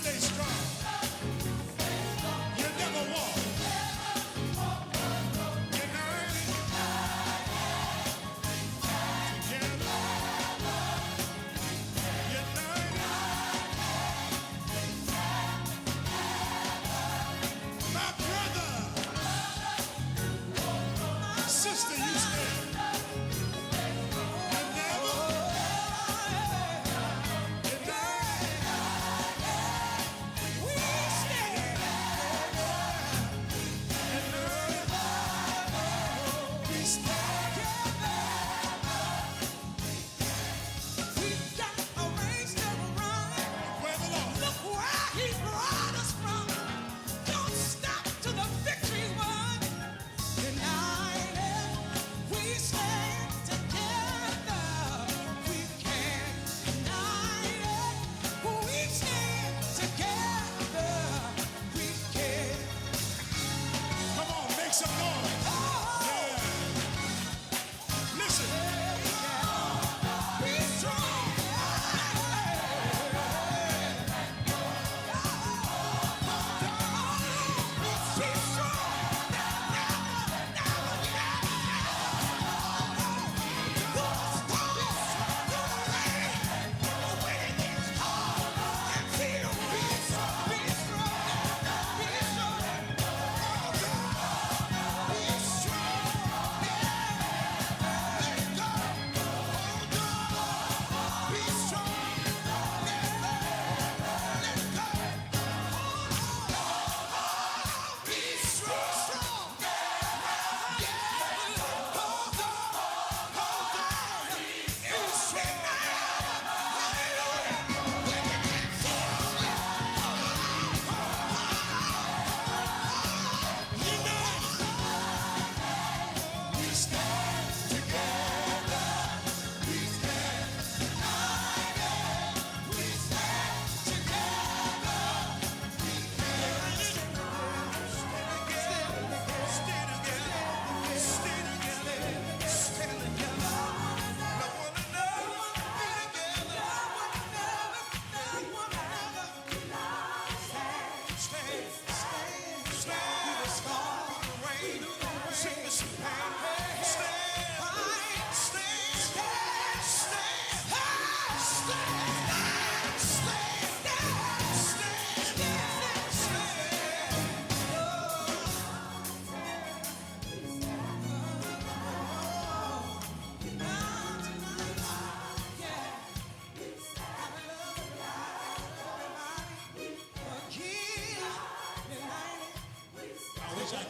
stay strong. You never walk. United together. United. My brother, sister, you stand. You never. Some noise. Yeah. Listen. Be strong. Be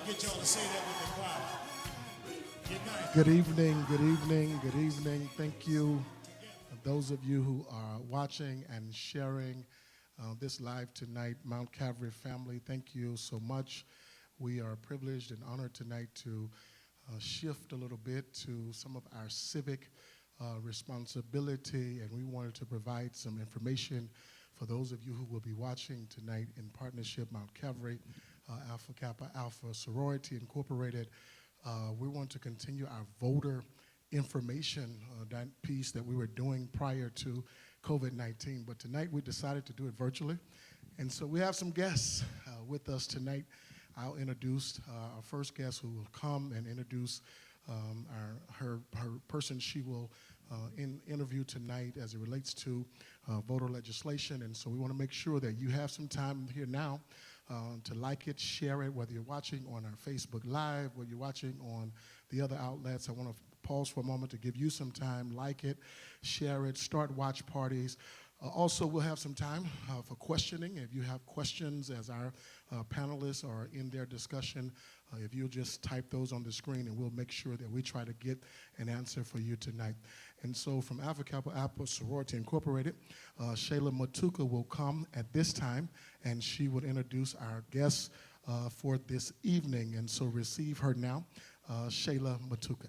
get y'all to say that with the choir. Good evening, good evening, good evening. Thank you, those of you who are watching and sharing this live tonight, Mount Calvary family. Thank you so much. We are privileged and honored tonight to shift a little bit to some of our civic responsibility, and we wanted to provide some information for those of you who will be watching tonight in partnership, Mount Calvary, Alpha Kappa Alpha Sorority Incorporated. We want to continue our voter information that piece that we were doing prior to COVID-19, but tonight we decided to do it virtually. And so we have some guests with us tonight. I'll introduce our first guest who will come and introduce her person she will interview tonight as it relates to voter legislation. And so we want to make sure that you have some time here now to like it, share it, whether you're watching on our Facebook Live, whether you're watching on the other outlets. I want to pause for a moment to give you some time. Like it, share it, start watch parties. Also, we'll have some time for questioning. If you have questions as our panelists are in their discussion, if you'll just type those on the screen, and we'll make sure that we try to get an answer for you tonight. And so from Alpha Kappa Alpha Sorority Incorporated, Shayla Matuka will come at this time, and she will introduce our guests for this evening. And so receive her now, Shayla Matuka.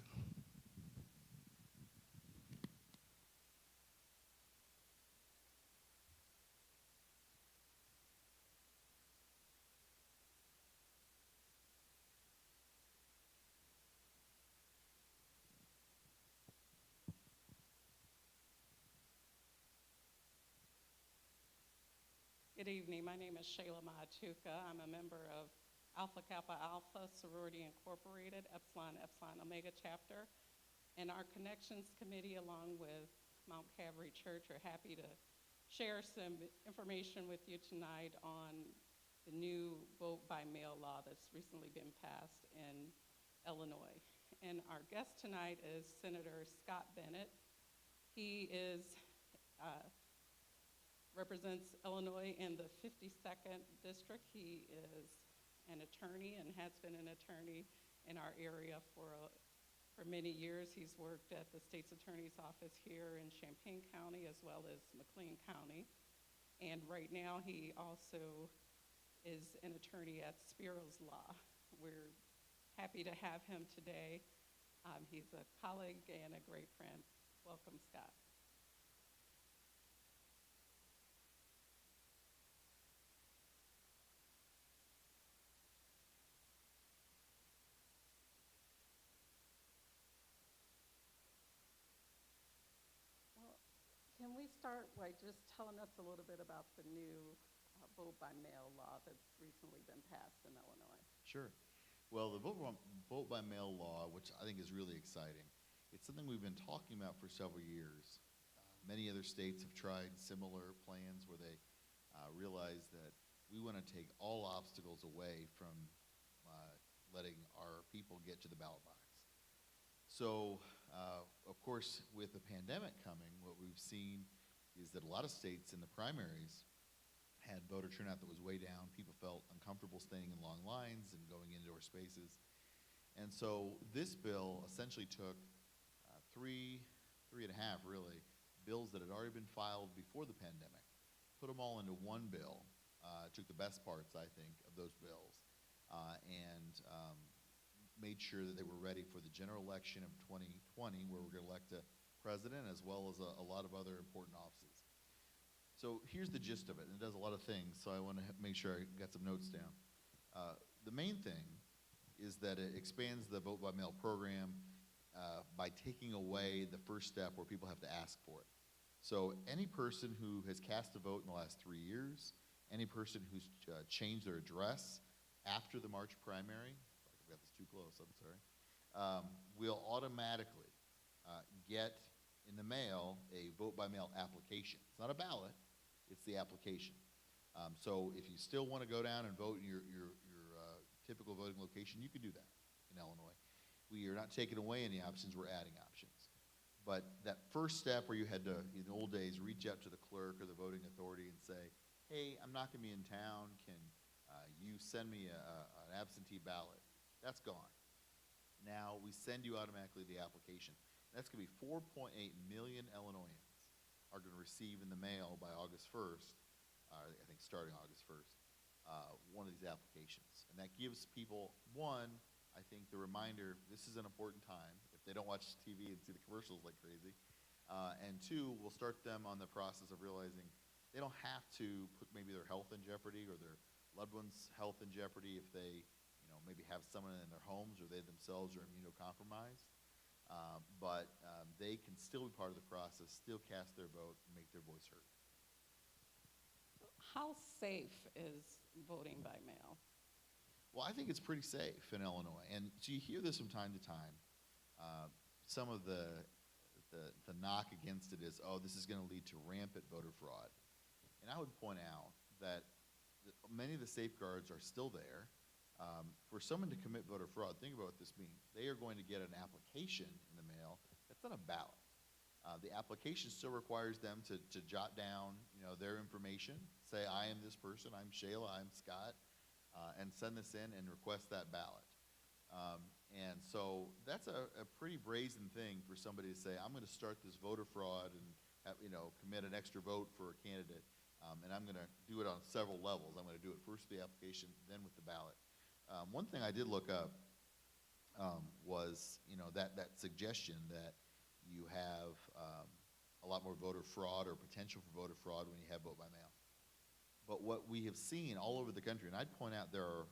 Good evening. My name is Shayla Maatuka. I'm a member of Alpha Kappa Alpha Sorority Incorporated, Epsilon Epsilon Omega chapter. And our Connections Committee, along with Mount Calvary Church, are happy to share some information with you tonight on the new vote by mail law that's recently been passed in Illinois. And our guest tonight is Senator Scott Bennett. He represents Illinois in the 52nd District. He is an attorney and has been an attorney in our area for many years. He's worked at the state's attorney's office here in Champaign County as well as McLean County. And right now he also is an attorney at Spiro's Law. We're happy to have him today. He's a colleague and a great friend. Welcome, Scott. Can we start by just telling us a little bit about the new vote by mail law that's recently been passed in Illinois? Sure. Well, the vote by mail law, which I think is really exciting, it's something we've been talking about for several years. Many other states have tried similar plans where they realize that we want to take all obstacles away from letting our people get to the ballot box. So, of course, with the pandemic coming, what we've seen is that a lot of states in the primaries had voter turnout that was way down. People felt uncomfortable staying in long lines and going indoor spaces. And so this bill essentially took three and a half, really, bills that had already been filed before the pandemic, put them all into one bill, took the best parts, I think, of those bills, and made sure that they were ready for the general election of 2020, where we're going to elect a president as well as a lot of other important offices. So here's the gist of it, and it does a lot of things, so I want to make sure I got some notes down. The main thing is that it expands the vote by mail program by taking away the first step where people have to ask for it. So any person who has cast a vote in the last 3 years, any person who's changed their address after the March primary, I've got this too close, I'm sorry, will automatically get in the mail a vote by mail application. It's not a ballot, it's the application. So if you still want to go down and vote in your typical voting location, you can do that in Illinois. We are not taking away any options, we're adding options. But that first step where you had to, in the old days, reach out to the clerk or the voting authority and say, hey, I'm not going to be in town, can you send me an absentee ballot? That's gone. Now we send you automatically the application. That's going to be 4.8 million Illinoisans are going to receive in the mail by August 1st, I think starting August 1st, one of these applications. And that gives people, one, I think the reminder, this is an important time, if they don't watch TV and see the commercials like crazy. And two, we'll start them on the process of realizing they don't have to put maybe their health in jeopardy or their loved one's health in jeopardy if they maybe have someone in their homes or they themselves are immunocompromised. But they can still be part of the process, still cast their vote, and make their voice heard. How safe is voting by mail? Well, I think it's pretty safe in Illinois. And so you hear this from time to time. Some of the knock against it is, oh, this is going to lead to rampant voter fraud. And I would point out that many of the safeguards are still there. For someone to commit voter fraud, think about what this means. They are going to get an application in the mail. That's not a ballot. The application still requires them to jot down, their information, say, I am this person, I'm Shayla, I'm Scott, and send this in and request that ballot. And so that's a pretty brazen thing for somebody to say, I'm going to start this voter fraud and commit an extra vote for a candidate, and I'm going to do it on several levels. I'm going to do it first with the application, then with the ballot. One thing I did look up was, that suggestion that you have a lot more voter fraud or potential for voter fraud when you have vote by mail. But what we have seen all over the country, and I'd point out there are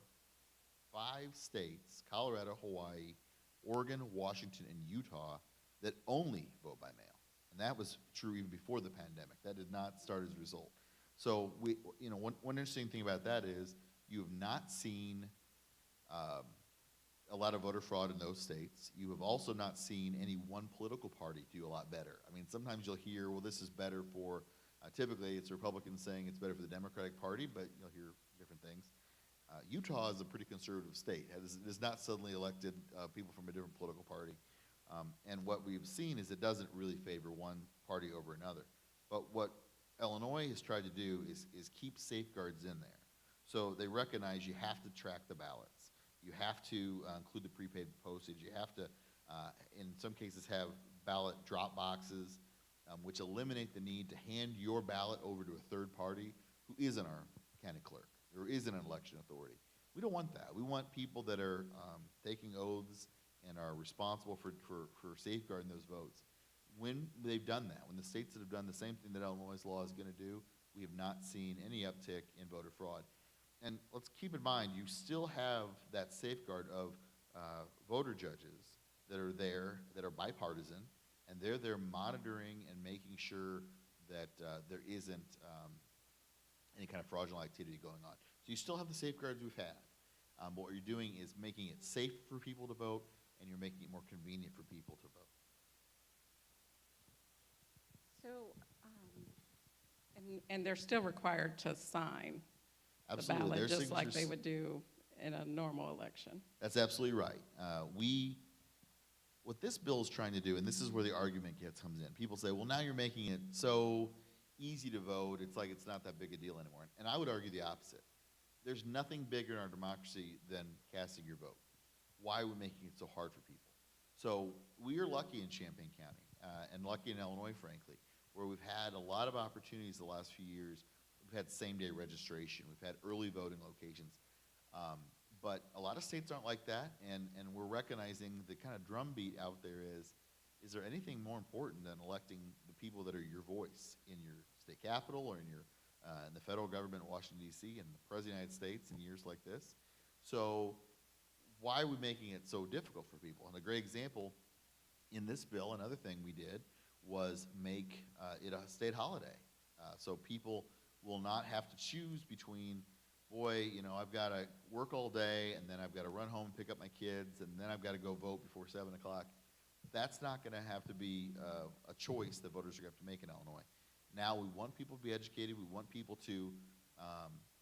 5 states, Colorado, Hawaii, Oregon, Washington, and Utah, that only vote by mail. And that was true even before the pandemic. That did not start as a result. So one interesting thing about that is you have not seen a lot of voter fraud in those states. You have also not seen any one political party do a lot better. I mean, sometimes you'll hear, well, this is better for, typically it's Republicans saying it's better for the Democratic Party, but you'll hear different things. Utah is a pretty conservative state. It has not suddenly elected people from a different political party. And what we've seen is it doesn't really favor one party over another. But what Illinois has tried to do is keep safeguards in there. So they recognize you have to track the ballots. You have to include the prepaid postage. You have to, in some cases, have ballot drop boxes, which eliminate the need to hand your ballot over to a third party who isn't our county clerk or isn't an election authority. We don't want that. We want people that are taking oaths and are responsible for safeguarding those votes. When they've done that, when the states that have done the same thing that Illinois' law is going to do, we have not seen any uptick in voter fraud. And let's keep in mind, you still have that safeguard of voter judges that are there, that are bipartisan, and they're there monitoring and making sure that there isn't any kind of fraudulent activity going on. So you still have the safeguards we've had. But what you're doing is making it safe for people to vote, and you're making it more convenient for people to vote. So, and they're still required to sign the Absolutely. ballot, Their just like they signatures- would do in a normal election. That's absolutely right. What this bill is trying to do, and this is where the argument comes in. People say, well, now you're making it so easy to vote, it's like it's not that big a deal anymore. And I would argue the opposite. There's nothing bigger in our democracy than casting your vote. Why are we making it so hard for people? So we are lucky in Champaign County, and lucky in Illinois, frankly, where we've had a lot of opportunities the last few years. We've had same-day registration. We've had early voting locations. But a lot of states aren't like that, and we're recognizing the kind of drumbeat out there is there anything more important than electing the people that are your voice in your state capital or in the federal government in Washington, D.C., and the President of the United States in years like this? So why are we making it so difficult for people? And a great example in this bill, another thing we did, was make it a state holiday. So people will not have to choose between, boy, I've got to work all day, and then I've got to run home and pick up my kids, and then I've got to go vote before 7 o'clock. That's not going to have to be a choice that voters are going to have to make in Illinois. Now we want people to be educated. We want people to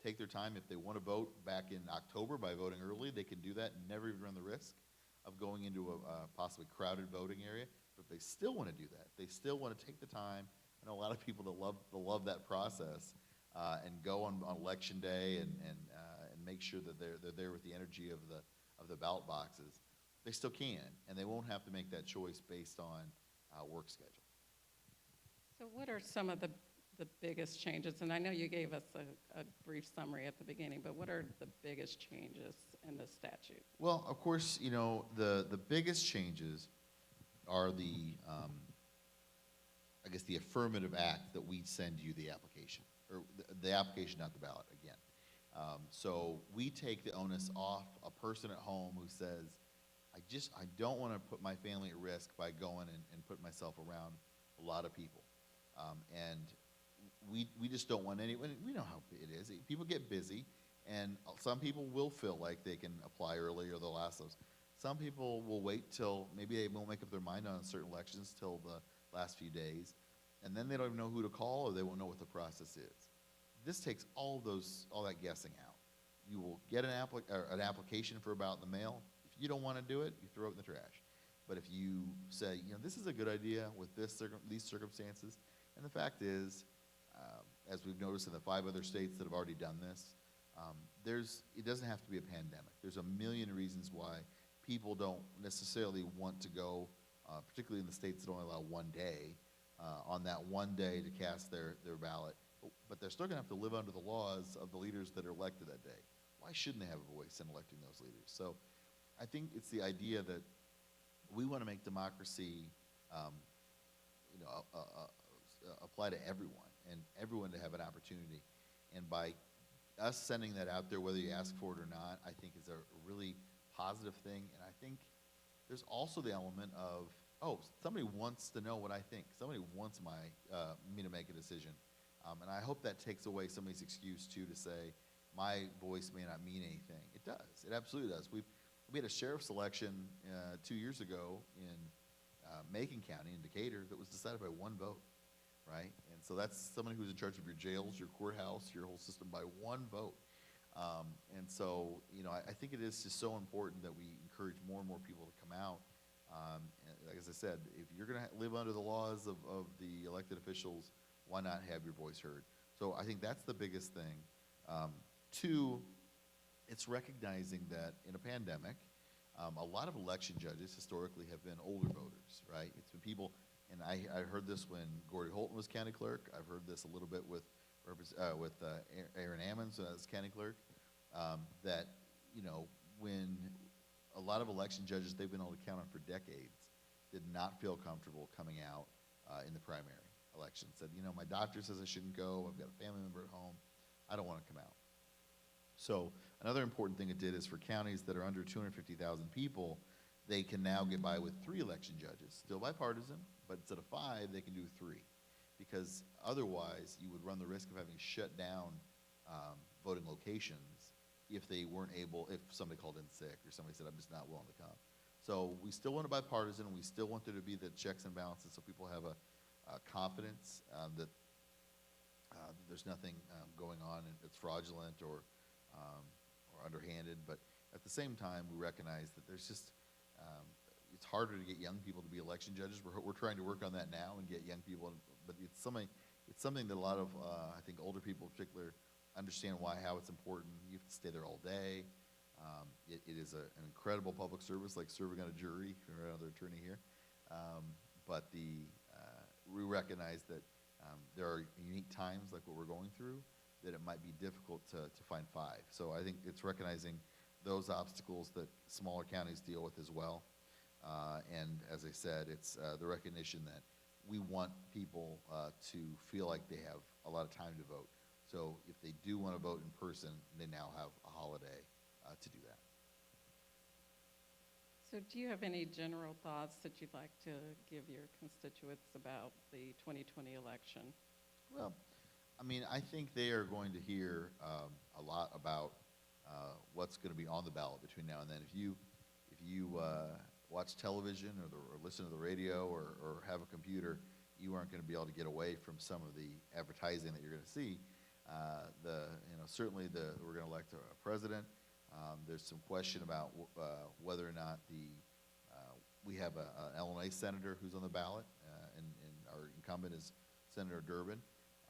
take their time. If they want to vote back in October by voting early, they can do that and never even run the risk of going into a possibly crowded voting area. But if they still want to do that, they still want to take the time. I know a lot of people that love that process and go on election day and make sure that they're there with the energy of the ballot boxes. They still can, and they won't have to make that choice based on work schedule. So what are some of the biggest changes? And I know you gave us a brief summary at the beginning, but what are the biggest changes in the statute? Well, of course, the biggest changes are I guess the affirmative act that we send you the application, or the application, not the ballot, again. So we take the onus off a person at home who says, I don't want to put my family at risk by going and putting myself around a lot of people. And we just don't want anyone. We know how it is. People get busy, and some people will feel like they can apply early or they'll ask those. Some people will wait till maybe they won't make up their mind on certain elections till the last few days, and then they don't even know who to call or they won't know what the process is. This takes all that guessing out. You will get an application for a ballot in the mail. If you don't want to do it, you throw it in the trash. But if you say, this is a good idea with these circumstances, and the fact is, as we've noticed in the 5 other states that have already done this, it doesn't have to be a pandemic. There's a million reasons why people don't necessarily want to go, particularly in the states that only allow one day, on that one day to cast their ballot. But they're still going to have to live under the laws of the leaders that are elected that day. Why shouldn't they have a voice in electing those leaders? So I think it's the idea that we want to make democracy apply to everyone, and everyone to have an opportunity. And by us sending that out there, whether you ask for it or not, I think is a really positive thing. And I think there's also the element of, somebody wants to know what I think. Somebody wants me to make a decision. And I hope that takes away somebody's excuse too to say, my voice may not mean anything. It does. It absolutely does. We had a sheriff's election 2 years ago in Macon County in Decatur that was decided by one vote, right? And so that's someone who's in charge of your jails, your courthouse, your whole system by one vote. And so, I think it is just so important that we encourage more and more people to come out. And like as I said, if you're going to live under the laws of the elected officials, why not have your voice heard? So I think that's the biggest thing. Two, it's recognizing that in a pandemic, a lot of election judges historically have been older voters, right? It's been people, and I heard this when Gordy Holton was county clerk. I've heard this a little bit with Aaron Ammons as county clerk, that, when a lot of election judges they've been able to count on for decades did not feel comfortable coming out in the primary election. Said, my doctor says I shouldn't go. I've got a family member at home. I don't want to come out. So another important thing it did is for counties that are under 250,000 people, they can now get by with 3 election judges, still bipartisan, but instead of 5, they can do 3. Because otherwise, you would run the risk of having to shut down voting locations if they weren't able, if somebody called in sick or somebody said, I'm just not willing to come. So we still want it bipartisan, and we still want there to be the checks and balances so people have a confidence that there's nothing going on that's fraudulent or underhanded. But at the same time, we recognize that there's just, it's harder to get young people to be election judges. We're trying to work on that now and get young people, but it's something that a lot of, I think older people in particular, understand how it's important. You have to stay there all day. It is an incredible public service, like serving on a jury, or another attorney here. But we recognize that there are unique times like what we're going through that it might be difficult to find 5. So I think it's recognizing those obstacles that smaller counties deal with as well. And as I said, it's the recognition that we want people to feel like they have a lot of time to vote. So if they do want to vote in person, they now have a holiday to do that. So do you have any general thoughts that you'd like to give your constituents about the 2020 election? Well, I think they are going to hear a lot about what's going to be on the ballot between now and then. If you watch television or listen to the radio or have a computer, you aren't going to be able to get away from some of the advertising that you're going to see. Certainly we're going to elect a president. There's some question about whether or not we have an Illinois senator who's on the ballot, and our incumbent is Senator Durbin.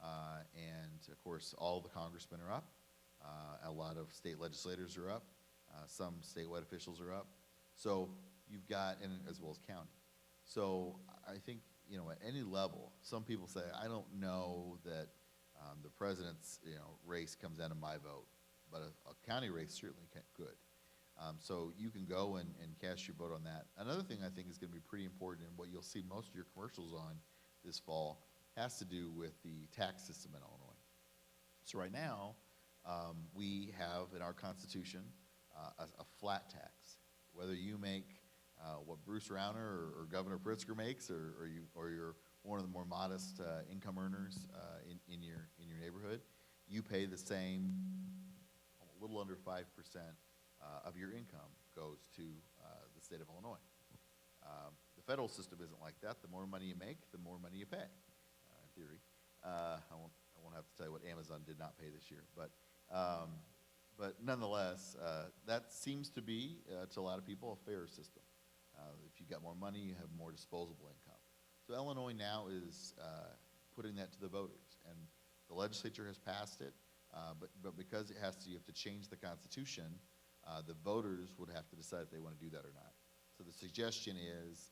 And of course, all the congressmen are up. A lot of state legislators are up. Some statewide officials are up. So you've got, and as well as county. So I think, at any level, some people say, I don't know that the president's race comes down to my vote, but a county race certainly could. So you can go and cast your vote on that. Another thing I think is going to be pretty important, and what you'll see most of your commercials on this fall, has to do with the tax system in Illinois. So right now, we have in our Constitution a flat tax. Whether you make what Bruce Rauner or Governor Pritzker makes, or you're one of the more modest income earners in your neighborhood, you pay the same, a little under 5% of your income goes to the state of Illinois. The federal system isn't like that. The more money you make, the more money you pay. In theory, I won't have to tell you what Amazon did not pay this year, but nonetheless, that seems to be to a lot of people a fair system. If you've got more money, you have more disposable income. So Illinois now is putting that to the voters, and the legislature has passed it, but because you have to change the Constitution, the voters would have to decide if they want to do that or not. So the suggestion is,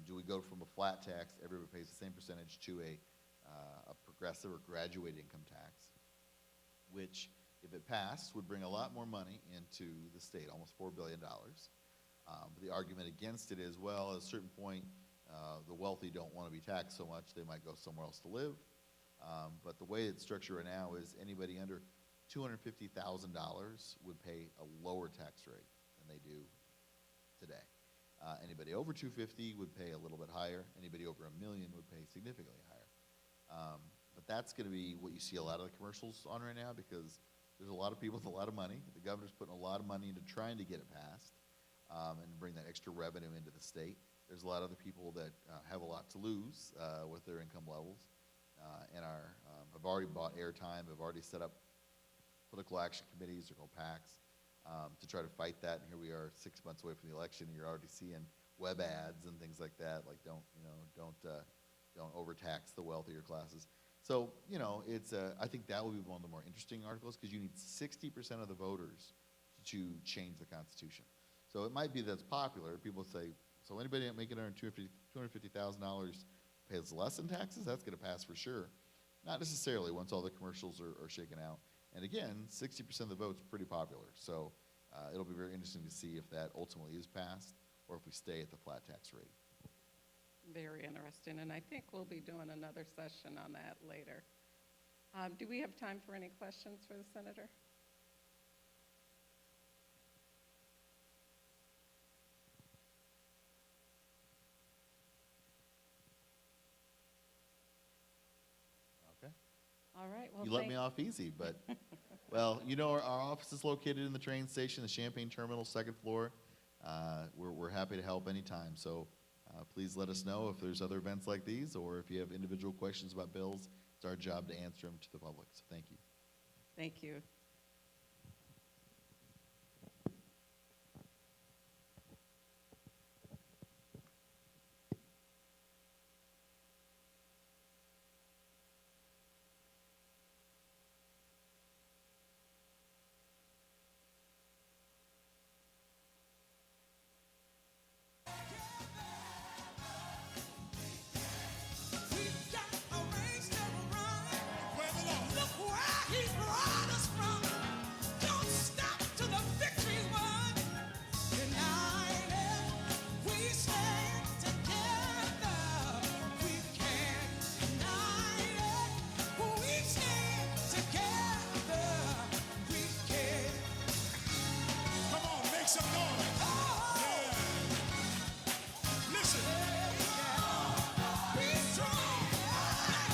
do we go from a flat tax, everybody pays the same percentage, to a progressive or graduated income tax, which, if it passed, would bring a lot more money into the state, almost $4 billion. The argument against it is, well, at a certain point, the wealthy don't want to be taxed so much, they might go somewhere else to live. But the way it's structured right now is anybody under $250,000 would pay a lower tax rate than they do today. Anybody over 250 would pay a little bit higher. Anybody over $1 million would pay significantly higher. But that's going to be what you see a lot of the commercials on right now, because there's a lot of people with a lot of money. The governor's putting a lot of money into trying to get it passed and bring that extra revenue into the state. There's a lot of other people that have a lot to lose with their income levels and have already bought airtime, have already set up political action committees, they're called PACs, to try to fight that. And here we are 6 months away from the election, and you're already seeing web ads and things like that, like don't overtax the wealthier classes. So, I think that will be one of the more interesting articles, because you need 60% of the voters to change the Constitution. So it might be that's popular. People say, so anybody that making under $250,000 pays less in taxes? That's going to pass for sure. Not necessarily once all the commercials are shaken out. And again, 60% of the vote's pretty popular. So it'll be very interesting to see if that ultimately is passed or if we stay at the flat tax rate. Very interesting, and I think we'll be doing another session on that later. Do we have time for any questions for the senator? Okay. All right, well, You let me off easy, but, well, our office is located in the train station, the Champaign Terminal, second floor. We're happy to help anytime, so please let us know if there's other events like these, or if you have individual questions about bills. It's our job to answer them to the public, so thank you. Thank you. Some noise. Yeah. Listen. Be strong. Be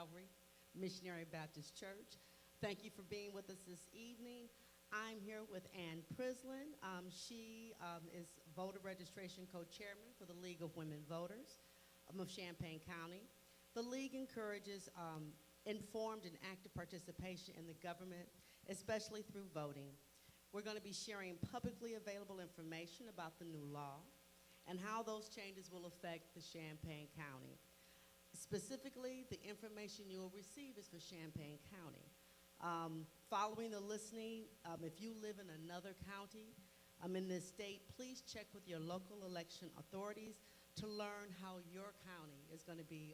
Calvary Missionary Baptist Church. Thank you for being with us this evening. I'm here with Ann Prislin. She is voter registration co-chairman for the League of Women Voters of Champaign County. The League encourages informed and active participation in the government, especially through voting. We're going to be sharing publicly available information about the new law and how those changes will affect the Champaign County. Specifically, the information you will receive is for Champaign County. Following the listening, if you live in another county in this state, please check with your local election authorities to learn how your county is going to be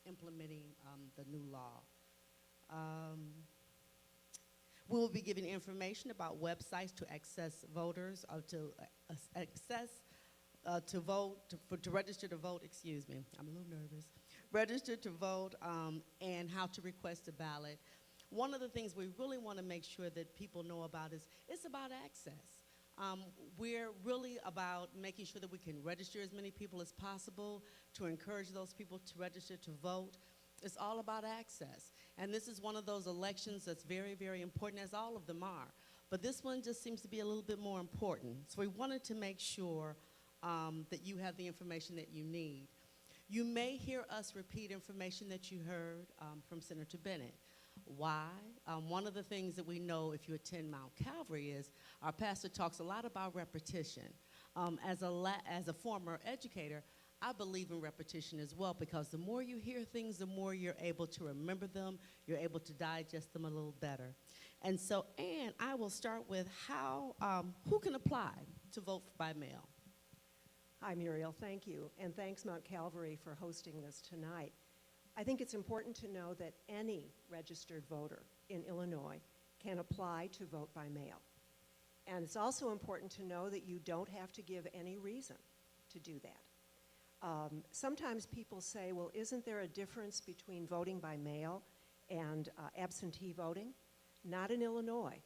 implementing the new law. We will be giving information about websites to access voters, or to to register to vote, excuse me, I'm a little nervous. Register to vote and how to request a ballot. One of the things we really want to make sure that people know about is it's about access. We're really about making sure that we can register as many people as possible to encourage those people to register to vote. It's all about access. And this is one of those elections that's very, very important, as all of them are. But this one just seems to be a little bit more important. So we wanted to make sure that you have the information that you need. You may hear us repeat information that you heard from Senator Bennett. Why? One of the things that we know if you attend Mount Calvary is our pastor talks a lot about repetition. As a former educator, I believe in repetition as well, because the more you hear things, the more you're able to remember them, you're able to digest them a little better. And so, Ann, I will start with who can apply to vote by mail? Hi, Muriel. Thank you. And thanks, Mount Calvary, for hosting this tonight. I think it's important to know that any registered voter in Illinois can apply to vote by mail. And it's also important to know that you don't have to give any reason to do that. Sometimes people say, well, isn't there a difference between voting by mail and absentee voting? Not in Illinois.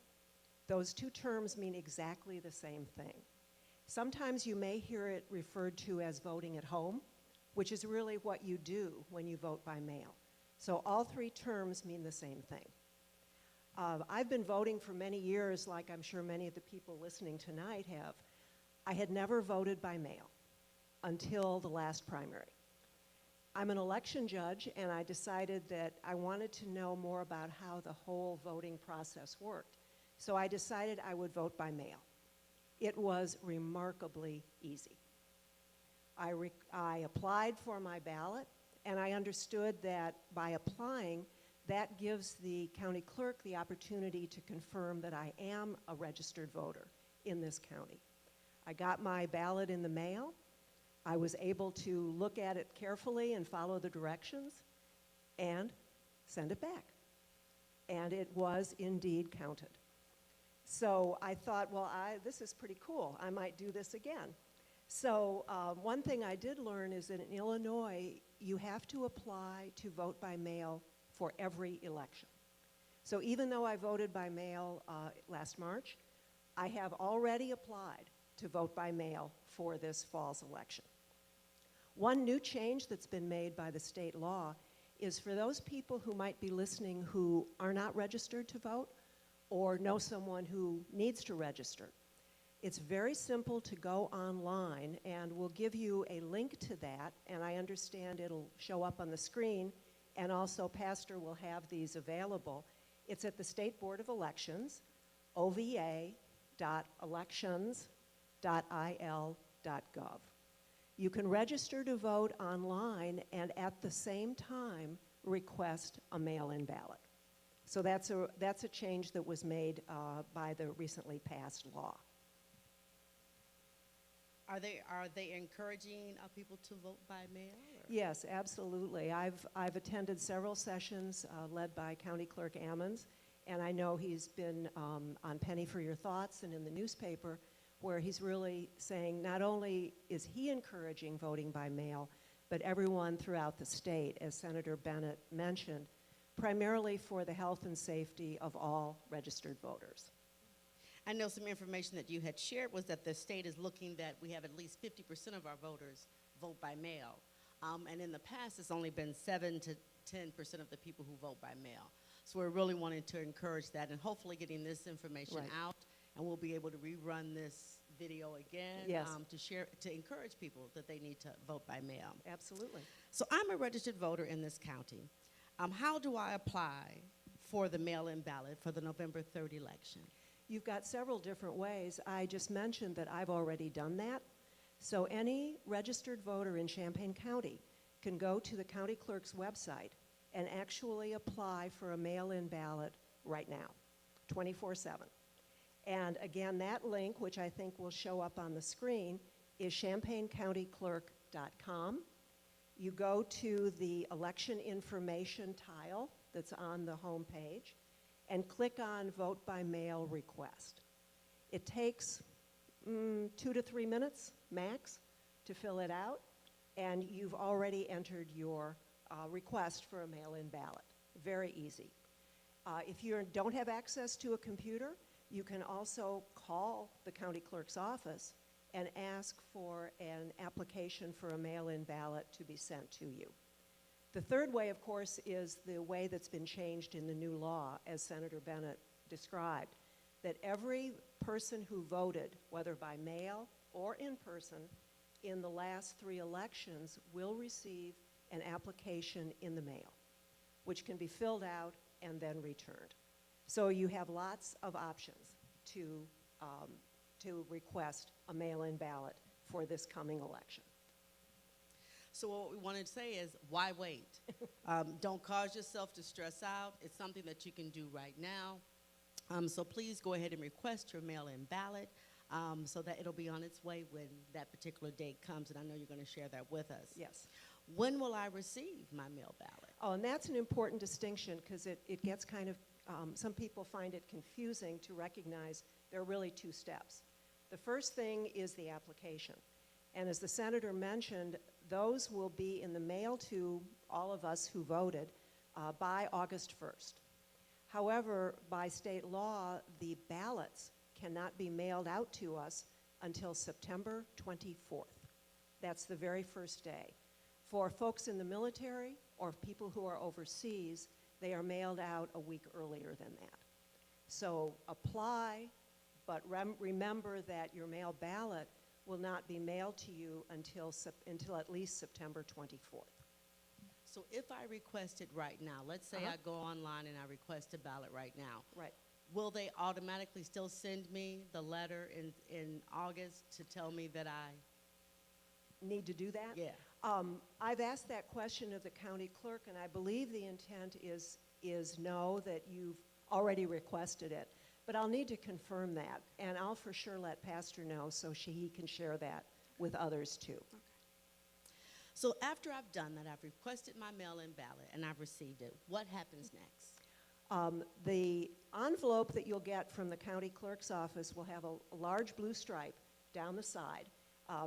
Those two terms mean exactly the same thing. Sometimes you may hear it referred to as voting at home, which is really what you do when you vote by mail. So all three terms mean the same thing. I've been voting for many years, like I'm sure many of the people listening tonight have. I had never voted by mail until the last primary. I'm an election judge, and I decided that I wanted to know more about how the whole voting process worked. So I decided I would vote by mail. It was remarkably easy. I applied for my ballot, and I understood that by applying, that gives the county clerk the opportunity to confirm that I am a registered voter in this county. I got my ballot in the mail. I was able to look at it carefully and follow the directions and send it back. And it was indeed counted. So I thought, well, this is pretty cool. I might do this again. So one thing I did learn is that in Illinois, you have to apply to vote by mail for every election. So even though I voted by mail last March, I have already applied to vote by mail for this fall's election. One new change that's been made by the state law is for those people who might be listening who are not registered to vote or know someone who needs to register. It's very simple to go online, and we'll give you a link to that, and I understand it'll show up on the screen, and also Pastor will have these available. It's at the State Board of Elections, ova.elections.il.gov. You can register to vote online and at the same time request a mail-in ballot. So that's a change that was made by the recently passed law. Are they encouraging people to vote by mail? Or? Yes, absolutely. I've attended several sessions led by County Clerk Ammons, and I know he's been on Penny for Your Thoughts and in the newspaper, where he's really saying not only is he encouraging voting by mail, but everyone throughout the state, as Senator Bennett mentioned, primarily for the health and safety of all registered voters. I know some information that you had shared was that the state is looking that we have at least 50% of our voters vote by mail. And in the past, it's only been 7 to 10% of the people who vote by mail. So we're really wanting to encourage that and hopefully getting this information out, and we'll be able to rerun this video again to encourage people that they need to vote by mail. Absolutely. So I'm a registered voter in this county. How do I apply for the mail-in ballot for the November 3rd election? You've got several different ways. I just mentioned that I've already done that. So any registered voter in Champaign County can go to the county clerk's website and actually apply for a mail-in ballot right now, 24/7. And again, that link, which I think will show up on the screen, is champaigncountyclerk.com. You go to the election information tile that's on the home page and click on Vote by Mail Request. It takes 2 to 3 minutes max to fill it out, and you've already entered your request for a mail-in ballot. Very easy. If you don't have access to a computer, you can also call the county clerk's office and ask for an application for a mail-in ballot to be sent to you. The third way, of course, is the way that's been changed in the new law, as Senator Bennett described, that every person who voted, whether by mail or in person, in the last 3 elections will receive an application in the mail, which can be filled out and then returned. So you have lots of options to request a mail-in ballot for this coming election. So what we wanted to say is, why wait? Don't cause yourself to stress out. It's something that you can do right now. So please go ahead and request your mail-in ballot so that it'll be on its way when that particular date comes, and I know you're going to share that with us. Yes. When will I receive my mail ballot? Oh, and that's an important distinction because it gets kind of, some people find it confusing to recognize there are really two steps. The first thing is the application. And as the senator mentioned, those will be in the mail to all of us who voted by August 1st. However, by state law, the ballots cannot be mailed out to us until September 24th. That's the very first day. For folks in the military or people who are overseas, they are mailed out a week earlier than that. So apply, but remember that your mail ballot will not be mailed to you until at least September 24th. So if I request it right now, let's say I go online and I request a ballot right now, Right. will they automatically still send me the letter in August to tell me that I, Need to do that? yeah. I've asked that question of the county clerk, and I believe the intent is no, that you've already requested it. But I'll need to confirm that, and I'll for sure let Pastor know so he can share that with others too. So after I've done that, I've requested my mail-in ballot and I've received it, what happens next? The envelope that you'll get from the county clerk's office will have a large blue stripe down the side.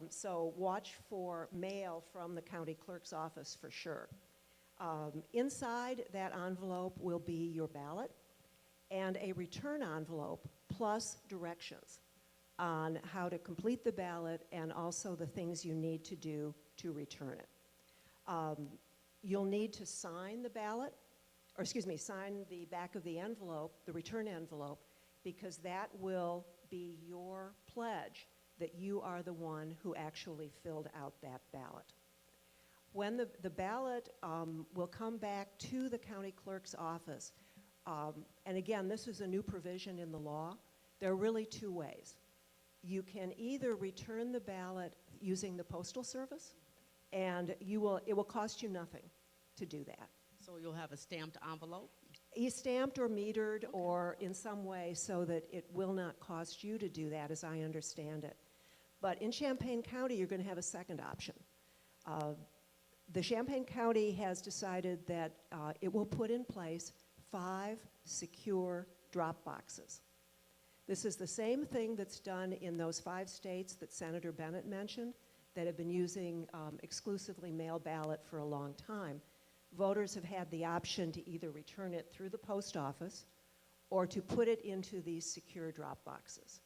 So watch for mail from the county clerk's office for sure. Inside that envelope will be your ballot and a return envelope plus directions on how to complete the ballot and also the things you need to do to return it. You'll need to sign the ballot, or excuse me, sign the back of the envelope, the return envelope, because that will be your pledge that you are the one who actually filled out that ballot. When the ballot will come back to the county clerk's office, and again, this is a new provision in the law, there are really two ways. You can either return the ballot using the Postal Service, and it will cost you nothing to do that. So you'll have a stamped envelope? E-stamped or metered or in some way so that it will not cost you to do that, as I understand it. But in Champaign County, you're going to have a second option. The Champaign County has decided that it will put in place 5 secure drop boxes. This is the same thing that's done in those 5 states that Senator Bennett mentioned that have been using exclusively mail ballot for a long time. Voters have had the option to either return it through the post office or to put it into these secure drop boxes.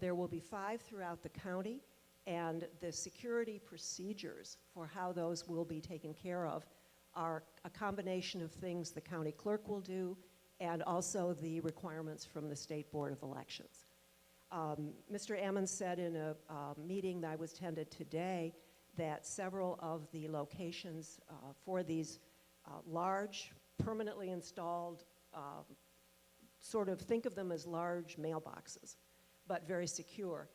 There will be 5 throughout the county, and the security procedures for how those will be taken care of are a combination of things the county clerk will do and also the requirements from the State Board of Elections. Mr. Ammons said in a meeting that I was attended today that several of the locations for these large, permanently installed, sort of think of them as large mailboxes, but very secure.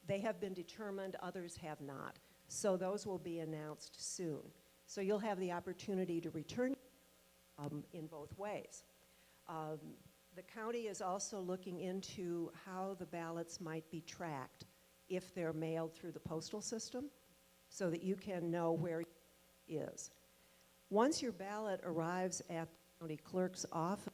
They have been determined, others have not. So those will be announced soon. So you'll have the opportunity to return in both ways. The county is also looking into how the ballots might be tracked if they're mailed through the postal system so that you can know where it is. Once your ballot arrives at the county clerk's office,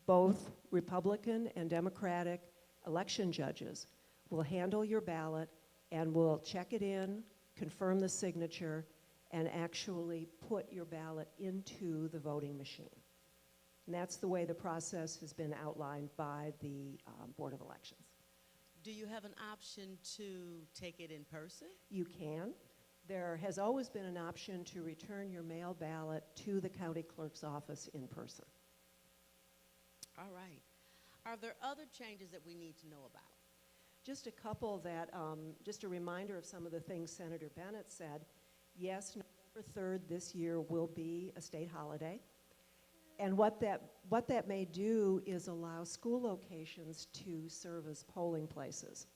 both Republican and Democratic election judges will handle your ballot and will check it in, confirm the signature, and actually put your ballot into the voting machine. And that's the way the process has been outlined by the Board of Elections. Do you have an option to take it in person? You can. There has always been an option to return your mail ballot to the county clerk's office in person. All right. Are there other changes that we need to know about? Just a couple that, just a reminder of some of the things Senator Bennett said. Yes, November 3rd this year will be a state holiday. And what that may do is allow school locations to serve as polling places.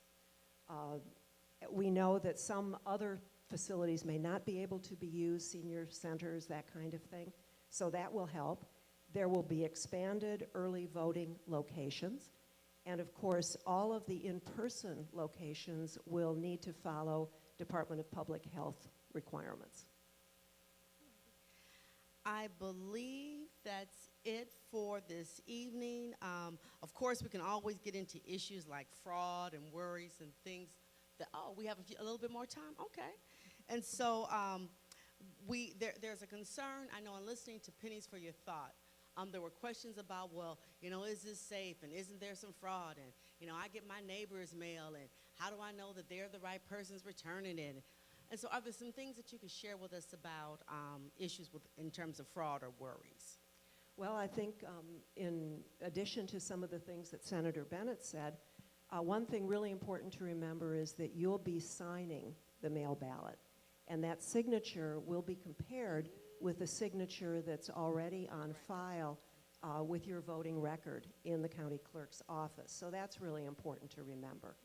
We know that some other facilities may not be able to be used, senior centers, that kind of thing. So that will help. There will be expanded early voting locations. And of course, all of the in-person locations will need to follow Department of Public Health requirements. I believe that's it for this evening. Of course, we can always get into issues like fraud and worries and things that, oh, we have a little bit more time? Okay. And so there's a concern, I know in listening to Pennies for Your Thought, there were questions about, well, you know, is this safe and isn't there some fraud? And, you know, I get my neighbor's mail and how do I know that they're the right persons returning it? And so are there some things that you could share with us about issues in terms of fraud or worries? Well, I think in addition to some of the things that Senator Bennett said, one thing really important to remember is that you'll be signing the mail ballot, and that signature will be compared with the signature that's already on file with your voting record in the county clerk's office. So that's really important to remember.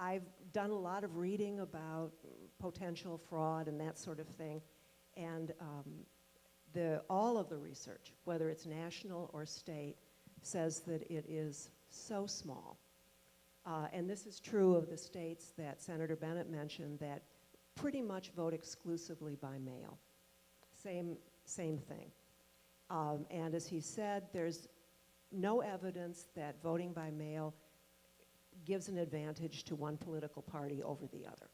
I've done a lot of reading about potential fraud and that sort of thing, and all of the research, whether it's national or state, says that it is so small. And this is true of the states that Senator Bennett mentioned that pretty much vote exclusively by mail. Same thing. And as he said, there's no evidence that voting by mail gives an advantage to one political party over the other.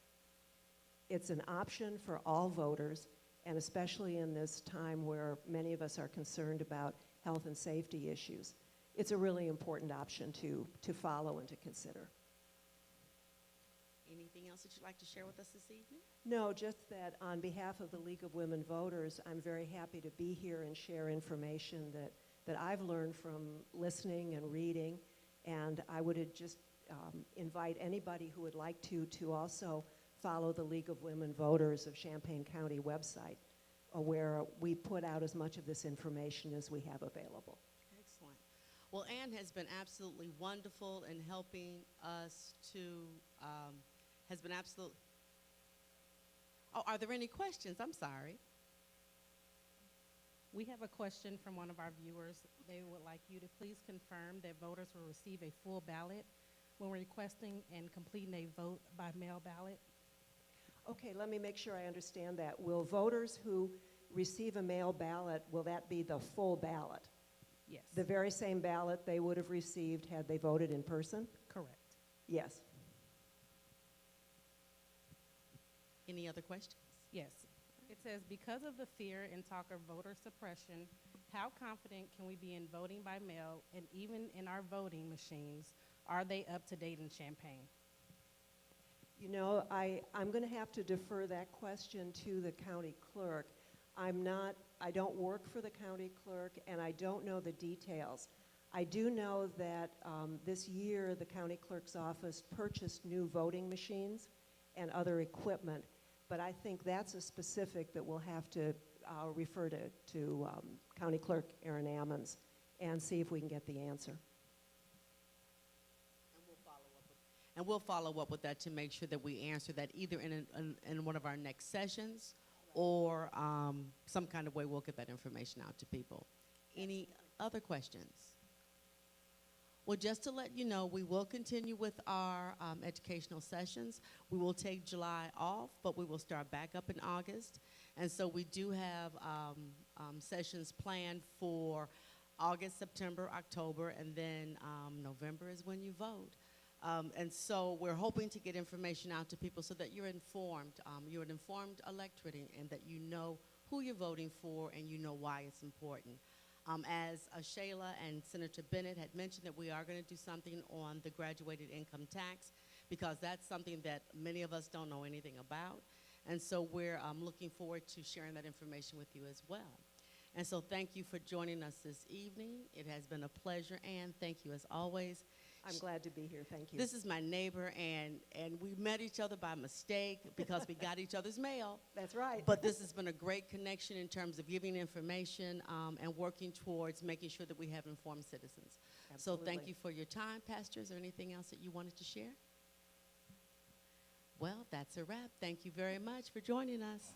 It's an option for all voters, and especially in this time where many of us are concerned about health and safety issues, it's a really important option to follow and to consider. Anything else that you'd like to share with us this evening? No, just that on behalf of the League of Women Voters, I'm very happy to be here and share information that I've learned from listening and reading, and I would just invite anybody who would like to also follow the League of Women Voters of Champaign County website, where we put out as much of this information as we have available. Excellent. Well, Ann has been absolutely wonderful in helping us to, oh, are there any questions? I'm sorry. We have a question from one of our viewers. They would like you to please confirm that voters will receive a full ballot when requesting and completing a vote by mail ballot. Okay, let me make sure I understand that. Will voters who receive a mail ballot, will that be the full ballot? Yes. The very same ballot they would have received had they voted in person? Correct. Yes. Any other questions? Yes. It says, because of the fear and talk of voter suppression, how confident can we be in voting by mail, and even in our voting machines, are they up to date in Champaign? You know, I'm going to have to defer that question to the county clerk. I don't work for the county clerk, and I don't know the details. I do know that this year the county clerk's office purchased new voting machines and other equipment, but I think that's a specific that we'll have to refer to County Clerk Aaron Ammons and see if we can get the answer. And we'll follow up with that to make sure that we answer that either in one of our next sessions or some kind of way we'll get that information out to people. Any other questions? Well, just to let you know, we will continue with our educational sessions. We will take July off, but we will start back up in August. And so we do have sessions planned for August, September, October, and then November is when you vote. And so we're hoping to get information out to people so that you're informed. You're an informed electorate, and that you know who you're voting for and you know why it's important. As Shayla and Senator Bennett had mentioned, that we are going to do something on the graduated income tax, because that's something that many of us don't know anything about. And so we're looking forward to sharing that information with you as well. And so thank you for joining us this evening. It has been a pleasure, and thank you as always. I'm glad to be here. Thank you. This is my neighbor, and we met each other by mistake because we got each other's mail. That's right. But this has been a great connection in terms of giving information and working towards making sure that we have informed citizens. Absolutely. So thank you for your time, Pastor. Is there anything else that you wanted to share? Well, that's a wrap. Thank you very much for joining us.